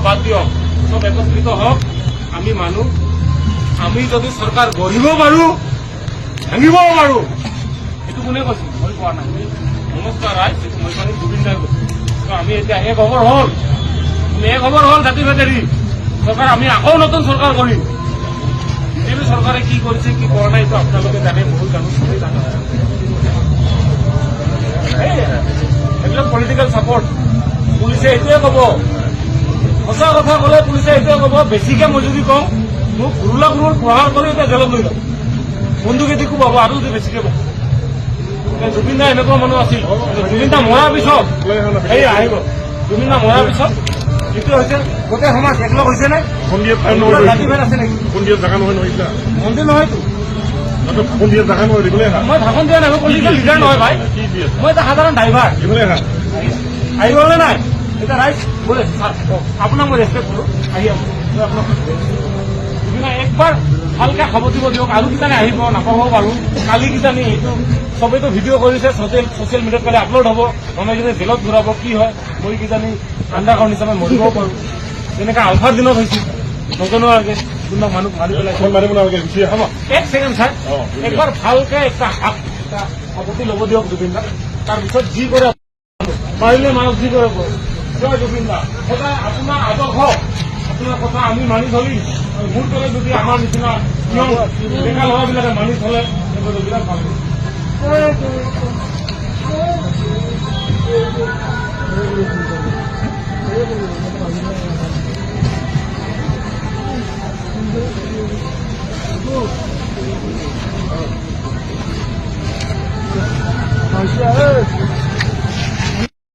বাদ দিয়ক, সব একত্ৰিত হওক। আমি মানুহ, আমি যদি চৰকাৰ গঢ়িব পাৰো, ভাঙিবও পাৰো। এইটো কোনে কৈছে? মই কোৱা নাই। নমস্কাৰ ৰাইজ, এইটো মই মানে জুবিন দাই কৈছো। আমি এতিয়া এক খবৰ হ'ল, জাতি ভেদেৰি চৰকাৰ। আমি আকৌ নতুন চৰকাৰ কৰিম। বিজেপি চৰকাৰে কি কৰিছে কি কৰা নাই এইটো আপোনালোকে জানে, বহুত জানো, চবেই জানে। এইবিলাক পলিটিকেল চাপৰ্ট। পুলিচে এইটোৱে ক'ব, সঁচা কথা ক'লে পুলিচে এইটোৱে ক'ব। বেছিকে মই যদি কওঁ, মোক ঘুৰুলা প্ৰহাৰ কৰি এতিয়া জেলত লৈ যাম, বন্দুকেদি কোবাব আৰু যদি বেছিকে কওঁ। জুবিন দা এনেকুৱা মানুহ আছিল। জুবিন দা মৰাৰ পিছত এই আহিব, জুবিন দা মৰাৰ পিছত এইটো হৈছে গোটেই সমাজ একলগ হৈছে নাই? জাতিভেদ আছে নেকি? মন্দিৰ নহয়তো। মই ভাষণ দিয়া নাই, মই পলিটিকেল লিডাৰ নহয় ভাই, মই এটা সাধাৰণ ড্ৰাইভাৰ। আহি গ'ল নে নাই? এতিয়া ৰাইজ বোলে আপোনাক মই ৰেচপেক্ট কৰো, আহি আপোনাক জুবিন দাই একবাৰ ভালকে খাব দিব দিয়ক, আৰু কিজানি আহিব নাপাবও পাৰো। কালি কিজানি এইটো চবেইতো ভিডিঅ' কৰিছে, ছচিয়েল মিডিয়াত কালি আপলোড হ'ব, মানুহে কিজানি জেলত ঘূৰাব, কি হয় মই কিজানি আণ্ডাৰগ্ৰাউণ্ড হিচাপে মৰিবও পাৰো। যেনেকৈ আলফাৰ দিনত হৈছিল, নজনোৱাকে কোনোবা মানুহ মাৰি পেলাইছে। হ'ব, এক ছেকেণ্ড চাই, একবাৰ ভালকে একটা সাৱতি ল'ব দিয়ক জুবিন দাক। তাৰপিছত যি কৰে পাৰিলে মানক যি কৰে জয় জুবিন দা। সদায় আপোনাৰ আদৰ্শ, আপোনাৰ কথা আমি মানি চলিম। মোৰ দৰে যদি আমাৰ নিচিনা নিয়ম ডেকা ল'ৰাবিলাকে মানি চলে, বিৰাট ভাল।